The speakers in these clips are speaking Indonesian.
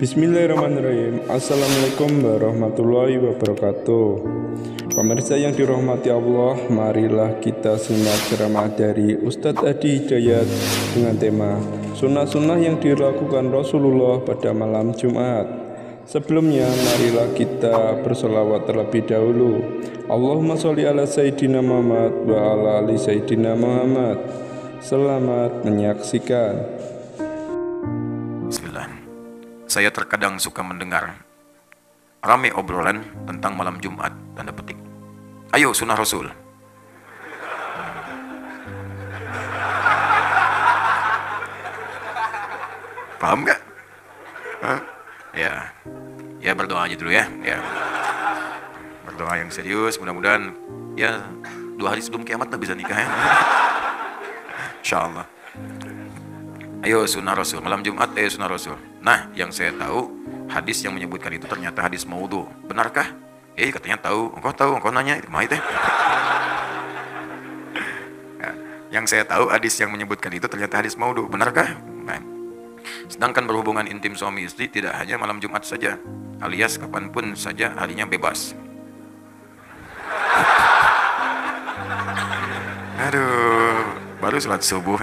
Bismillahirrahmanirrahim. Assalamualaikum warahmatullahi wabarakatuh. Pemirsa yang dirahmati Allah, marilah kita simak ceramah dari Ustadz Adi Hidayat dengan tema sunnah-sunnah yang dilakukan Rasulullah pada malam Jumat. Sebelumnya, marilah kita bersolawat terlebih dahulu. Allahumma sholli ala Sayyidina Muhammad wa ala ali Sayyidina Muhammad. Selamat menyaksikan. Bismillah. Saya terkadang suka mendengar ramai obrolan tentang malam Jumat, tanda petik. Ayo sunnah Rasul. Paham gak? Ya berdoa aja dulu ya. Berdoa yang serius, mudah-mudahan ya 2 hari sebelum kiamat lah bisa nikah ya. Insyaallah. Ayo sunnah Rasul, malam Jumat ayo sunnah Rasul. Nah, yang saya tahu hadis yang menyebutkan itu ternyata hadis maudhu. Benarkah? Katanya tahu, engkau nanya, itu mah itu. Yang saya tahu hadis yang menyebutkan itu ternyata hadis maudhu. Benarkah? Nah. Sedangkan berhubungan intim suami istri tidak hanya malam Jumat saja, alias kapanpun saja harinya bebas. Aduh, baru sholat subuh.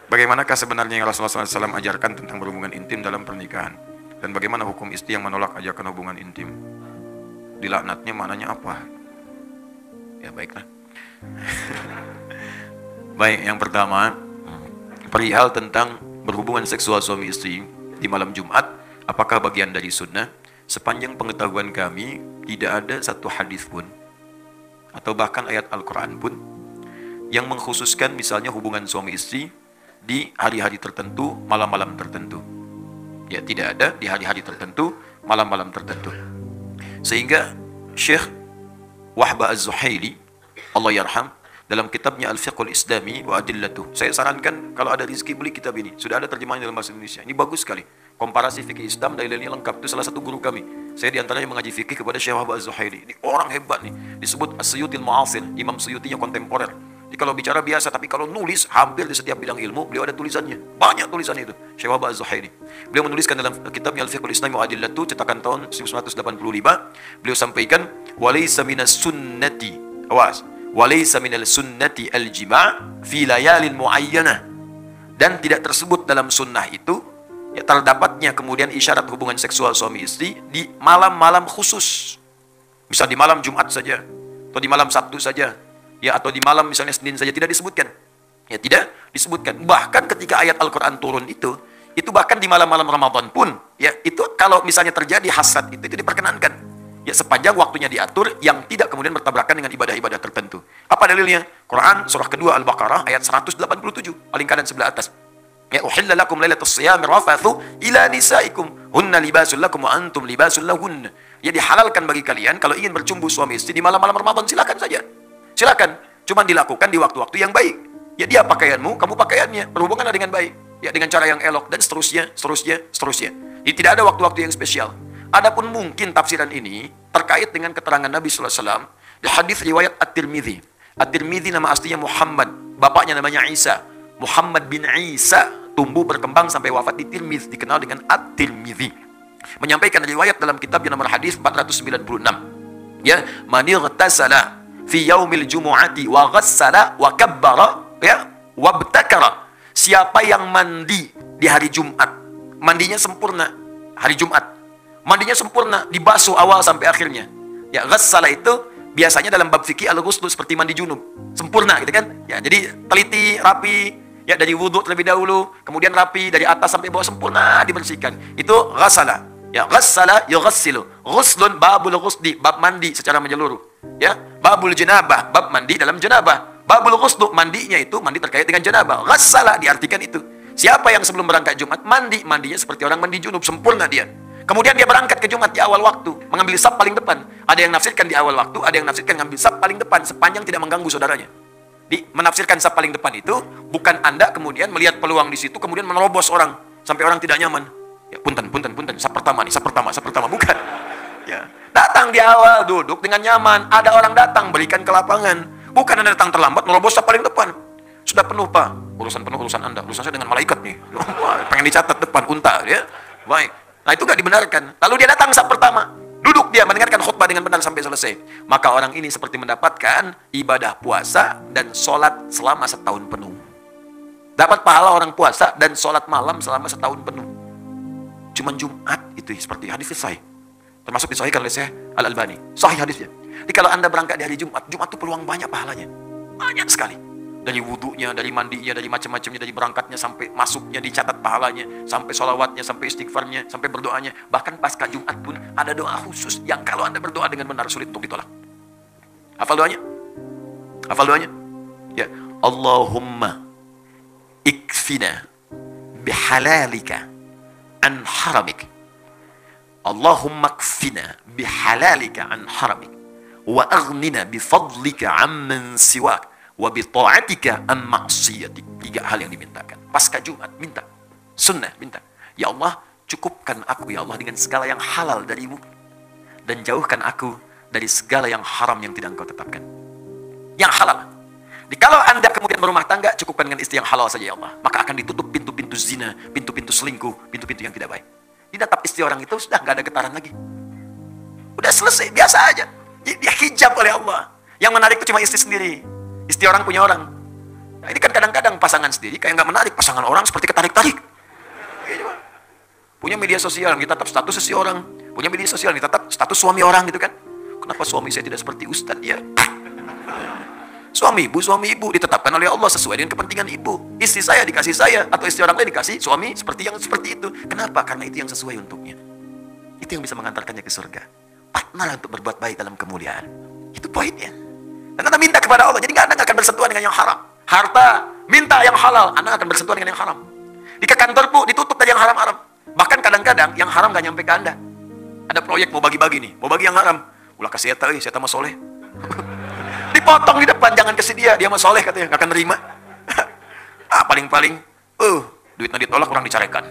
Bagaimanakah sebenarnya yang Rasulullah SAW ajarkan tentang berhubungan intim dalam pernikahan? Dan bagaimana hukum istri yang menolak ajakan hubungan intim? Dilaknatnya maknanya apa? Ya baiklah. Baik, yang pertama, perihal tentang berhubungan seksual suami istri di malam Jumat, apakah bagian dari sunnah? Sepanjang pengetahuan kami, tidak ada satu hadis pun, atau bahkan ayat Al-Quran pun, yang mengkhususkan misalnya hubungan suami istri di hari-hari tertentu, malam-malam tertentu. Ya, tidak ada di hari-hari tertentu, malam-malam tertentu. Sehingga Syekh Wahbah Az-Zuhaili, Allah yarham, dalam kitabnya Al-Fiqhul Islami wa Adillatuh, saya sarankan kalau ada rezeki beli kitab ini. Sudah ada terjemahannya dalam bahasa Indonesia. Ini bagus sekali. Komparasi fikih Islam, dalilnya lengkap. Itu salah satu guru kami. Saya diantaranya mengaji fikih kepada Syekh Wahbah Az-Zuhaili. Ini orang hebat nih. Disebut As-Suyutil Mu'asir, Imam Suyutinya kontemporer. Jadi kalau bicara biasa, tapi kalau nulis hampir di setiap bidang ilmu, beliau ada tulisannya. Banyak tulisannya itu. Syekh Wahbah Az-Zuhaili. Beliau menuliskan dalam kitabnya Al-Fiqhul Islami wa Adillatuh, cetakan tahun 1985. Beliau sampaikan, walaysa minas sunnati, awas, walaysa minal sunnati al-jima' fi layalin muayyanah. Dan tidak tersebut dalam sunnah itu, ya terdapatnya kemudian isyarat hubungan seksual suami istri di malam-malam khusus. Misal di malam Jumat saja, atau di malam Sabtu saja, ya, atau di malam misalnya Senin saja, tidak disebutkan. Ya, tidak disebutkan. Bahkan ketika ayat Al-Quran turun itu bahkan di malam-malam Ramadan pun, ya, itu kalau misalnya terjadi hasad itu diperkenankan. Ya, sepanjang waktunya diatur yang tidak kemudian bertabrakan dengan ibadah-ibadah tertentu. Apa dalilnya? Quran surah kedua Al-Baqarah ayat 187, paling kanan sebelah atas. Ya, uhilla lakum lailatus shiyam rafathu ila nisaikum hunna libasul lakum wa antum libasul lahunna. Ya, dihalalkan bagi kalian kalau ingin bercumbu suami istri di malam-malam Ramadan, silakan saja. Silakan, cuma dilakukan di waktu-waktu yang baik. Ya, dia pakaianmu, kamu pakaiannya, berhubunganlah dengan baik. Ya, dengan cara yang elok dan seterusnya. Jadi tidak ada waktu-waktu yang spesial. Adapun mungkin tafsiran ini terkait dengan keterangan Nabi sallallahu alaihi wasallam di hadis riwayat At-Tirmidzi. At-Tirmidzi nama aslinya Muhammad, bapaknya namanya Isa. Muhammad bin Isa tumbuh berkembang sampai wafat di Tirmidzi, dikenal dengan At-Tirmidzi. Menyampaikan riwayat dalam kitabnya nomor hadis 496. Ya, man ightasala fi yaumil jumu'ati wa ghassala wa kabbara, ya, wabtakara. Siapa yang mandi di hari Jumat, mandinya sempurna hari Jumat. Mandinya sempurna, dibasuh awal sampai akhirnya. Ya, ghassala itu biasanya dalam bab fikih al-ghusl seperti mandi junub. Sempurna gitu kan? Ya, jadi teliti, rapi, ya, dari wudhu terlebih dahulu, kemudian rapi dari atas sampai bawah sempurna dibersihkan. Itu ghassala. Ya, ghassala yughassilu. Ghuslun babul ghusli, bab mandi secara menyeluruh. Ya, babul janabah, bab mandi dalam janabah. Babul ghuslu, mandinya itu mandi terkait dengan janabah. Ghassala diartikan itu. Siapa yang sebelum berangkat Jumat mandinya seperti orang mandi junub, sempurna dia. Kemudian dia berangkat ke Jumat di awal waktu, mengambil saf paling depan. Ada yang nafsirkan di awal waktu, ada yang nafsirkan mengambil saf paling depan sepanjang tidak mengganggu saudaranya. Menafsirkan saf paling depan itu bukan Anda kemudian melihat peluang di situ kemudian menerobos orang sampai orang tidak nyaman. Ya, punten, saf pertama, bukan. Ya, datang di awal, duduk dengan nyaman. Ada orang datang, berikan ke lapangan. Bukan Anda datang terlambat, menerobos saf paling depan. Sudah penuh Pak. Urusan penuh urusan Anda. Urusan saya dengan malaikat nih. Wah, pengen dicatat depan unta ya. Baik. Nah itu nggak dibenarkan. Lalu dia datang saat pertama. Duduk dia mendengarkan khutbah dengan benar sampai selesai. Maka orang ini seperti mendapatkan ibadah puasa dan sholat selama setahun penuh. Dapat pahala orang puasa dan sholat malam selama setahun penuh. Cuman Jumat itu seperti hadis sahih. Termasuk disahihkan oleh Syekh Al-Albani. Sahih hadisnya. Jadi kalau Anda berangkat di hari Jumat, Jumat itu peluang banyak pahalanya. Banyak sekali. Dari wudunya, dari mandinya, dari macam-macamnya, dari berangkatnya sampai masuknya dicatat pahalanya, sampai sholawatnya, sampai istighfarnya, sampai berdoanya. Bahkan pasca Jumat pun ada doa khusus yang kalau Anda berdoa dengan benar sulit untuk ditolak. Hafal doanya? Hafal doanya? Ya. Allahumma ikfina bihalalika an haramik. Allahumma ikfina bihalalika an haramik. Wa aghnina bifadlika amman siwak. Wa bita'atika an ma'siyatik. 3 hal yang dimintakan. Pasca Jumat minta. Sunnah minta. Ya Allah, cukupkan aku ya Allah dengan segala yang halal darimu. Dan jauhkan aku dari segala yang haram yang tidak engkau tetapkan. Yang halal. Jadi kalau Anda kemudian berumah tangga, cukupkan dengan istri yang halal saja ya Allah. Maka akan ditutup pintu-pintu zina, pintu-pintu selingkuh, pintu-pintu yang tidak baik. Dinatap istri orang itu sudah nggak ada getaran lagi. Udah selesai, biasa aja. Dia hijab oleh Allah. Yang menarik itu cuma istri sendiri. Istri orang punya orang. Nah, ini kan kadang-kadang pasangan sendiri kayak nggak menarik. Pasangan orang seperti ketarik-tarik. Punya media sosial, ditatap status seseorang. Punya media sosial, ditatap status suami orang gitu kan. Kenapa suami saya tidak seperti Ustadz ya? Suami ibu ditetapkan oleh Allah sesuai dengan kepentingan ibu. Istri saya dikasih saya, atau istri orang lain dikasih suami seperti itu. Kenapa? Karena itu yang sesuai untuknya. Itu yang bisa mengantarkannya ke surga. Partner untuk berbuat baik dalam kemuliaan. Itu poinnya. Dan Anda minta kepada Allah. Jadi Anda nggak akan bersentuhan dengan yang haram. Harta, minta yang halal. Anda akan bersentuhan dengan yang haram. Di kantor pun ditutup dari yang haram-haram. Bahkan kadang-kadang yang haram nggak nyampe ke Anda. Ada proyek mau bagi-bagi nih. Mau bagi yang haram. Ulah kasih saya mau soleh. Dipotong di depan. Jangan kasih dia mau soleh katanya. Nggak akan nerima. Paling-paling. Duitnya ditolak, kurang dicarekan.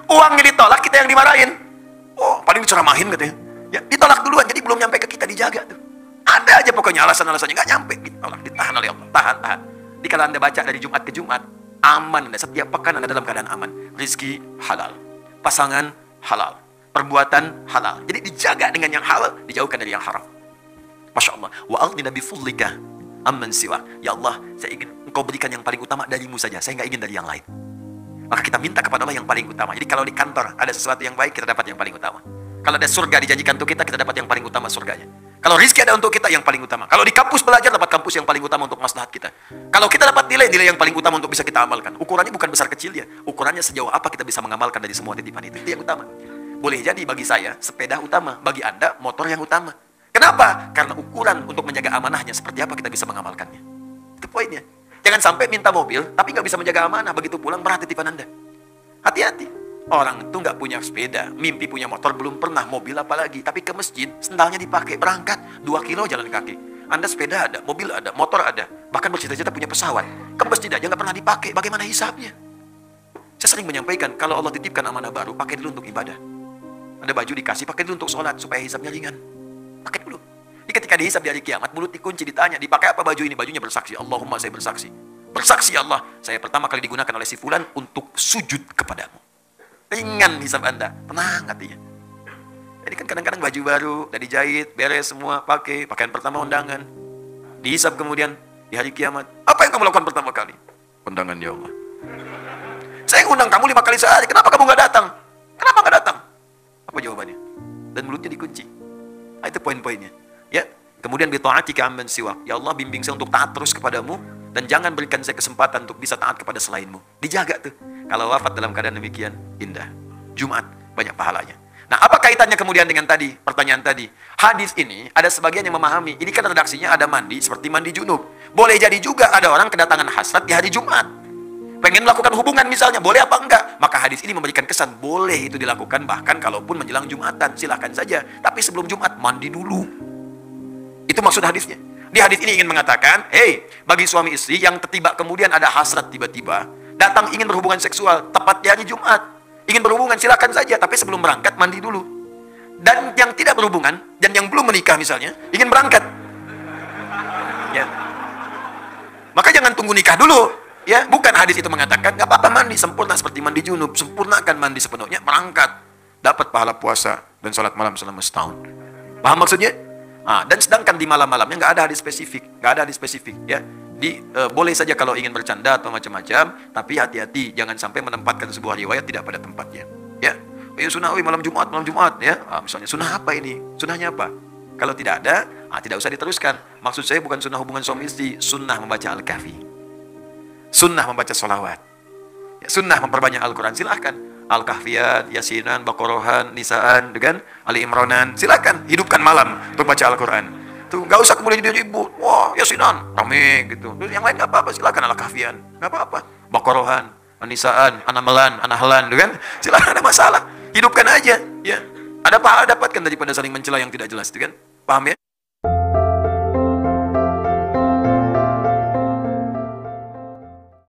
Uangnya ditolak, kita yang dimarahin. Paling diceramahin katanya. Ya, ditolak duluan. Jadi belum nyampe ke kita, dijaga tuh. Ada aja pokoknya alasan-alasannya nggak nyampe, ditolak, ditahan oleh Allah, tahan. Jadi kalau Anda baca dari Jumat ke Jumat, aman Anda, setiap pekan Anda dalam keadaan aman. Rizki halal, pasangan halal, perbuatan halal. Jadi dijaga dengan yang halal, dijauhkan dari yang haram. Masya Allah. Wa aghnina bifadlika amman siwa. Ya Allah, saya ingin Engkau berikan yang paling utama darimu saja. Saya nggak ingin dari yang lain. Maka kita minta kepada Allah yang paling utama. Jadi kalau di kantor ada sesuatu yang baik, kita dapat yang paling utama. Kalau ada surga dijanjikan untuk kita dapat yang paling utama surganya. Kalau rezeki ada untuk kita, yang paling utama. Kalau di kampus belajar, dapat kampus yang paling utama untuk maslahat kita. Kalau kita dapat nilai yang paling utama untuk bisa kita amalkan. Ukurannya bukan besar kecil ya. Ukurannya sejauh apa kita bisa mengamalkan dari semua titipan itu. Itu yang utama. Boleh jadi bagi saya, sepeda utama. Bagi Anda, motor yang utama. Kenapa? Karena ukuran untuk menjaga amanahnya seperti apa kita bisa mengamalkannya. Itu poinnya. Jangan sampai minta mobil, tapi nggak bisa menjaga amanah. Begitu pulang, berat titipan Anda. Hati-hati. Orang itu nggak punya sepeda, mimpi punya motor, belum pernah mobil apalagi. Tapi ke masjid, sendalnya dipakai, berangkat 2 kilo jalan kaki. Anda sepeda ada, mobil ada, motor ada, bahkan bercita-cita punya pesawat. Ke masjid aja nggak pernah dipakai, bagaimana hisabnya? Saya sering menyampaikan, kalau Allah titipkan amanah baru, pakai dulu untuk ibadah. Ada baju dikasih, pakai dulu untuk sholat, supaya hisabnya ringan. Pakai dulu. Jadi ketika dihisab di hari kiamat, mulut dikunci, ditanya, dipakai apa baju ini? Bajunya bersaksi, Allahumma saya bersaksi. Bersaksi Allah, saya pertama kali digunakan oleh si fulan untuk sujud kepadamu. Ringan hisab Anda, tenang hatinya. Jadi kan kadang-kadang baju baru, udah dijahit, beres semua, pakaian pertama undangan. Dihisab kemudian di hari kiamat. Apa yang kamu lakukan pertama kali? Undangan ya Allah. Saya undang kamu 5 kali sehari, kenapa kamu nggak datang? Kenapa nggak datang? Apa jawabannya? Dan mulutnya dikunci. Nah, itu poin-poinnya. Ya, kemudian bita'atika amman siwak. Ya Allah, bimbing saya untuk taat terus kepadamu dan jangan berikan saya kesempatan untuk bisa taat kepada selainmu. Dijaga tuh. Kalau wafat dalam keadaan demikian, indah. Jumat, banyak pahalanya. Nah, apa kaitannya kemudian dengan tadi, pertanyaan tadi? Hadis ini, ada sebagian yang memahami, ini kan redaksinya ada mandi, seperti mandi junub. Boleh jadi juga ada orang kedatangan hasrat di hari Jumat. Pengen melakukan hubungan misalnya, boleh apa enggak? Maka hadis ini memberikan kesan, boleh itu dilakukan, bahkan kalaupun menjelang Jumatan, silahkan saja. Tapi sebelum Jumat, mandi dulu. Itu maksud hadisnya. Di hadis ini ingin mengatakan, bagi suami istri yang tiba kemudian ada hasrat tiba-tiba, datang ingin berhubungan seksual, tepat di hari Jumat. Ingin berhubungan, silakan saja. Tapi sebelum berangkat, mandi dulu. Dan yang tidak berhubungan, dan yang belum menikah misalnya, ingin berangkat. Ya. Maka jangan tunggu nikah dulu. Ya, bukan hadis itu mengatakan nggak apa-apa mandi sempurna seperti mandi junub, sempurnakan mandi sepenuhnya, berangkat, dapat pahala puasa dan sholat malam selama setahun. Paham maksudnya? Dan sedangkan di malam-malamnya nggak ada hadis spesifik, ya. Boleh saja kalau ingin bercanda atau macam-macam, tapi hati-hati jangan sampai menempatkan sebuah riwayat tidak pada tempatnya. Ya, sunnah malam Jumat, ya. Misalnya sunnah apa ini? Sunnahnya apa? Kalau tidak ada, tidak usah diteruskan. Maksud saya bukan sunnah hubungan suami istri, sunnah membaca Al-Kahfi, sunnah membaca sholawat, ya, sunnah memperbanyak Al-Quran. Silahkan Al-Kahfiyat, Yasinan, Baqarahan, Nisaan, dengan Ali Imranan. Silakan hidupkan malam untuk baca Al-Quran. Tuh, nggak usah kemudian jadi ribut. Wah, Yasinan, rame gitu. Terus yang lain nggak apa-apa, silakan Al-Kahfian, nggak apa-apa. Baqarahan, Nisaan, Anamalan, Anahlan, kan? Silakan, ada masalah. Hidupkan aja, ya. Ada pahala dapatkan daripada saling mencela yang tidak jelas, kan? Paham ya?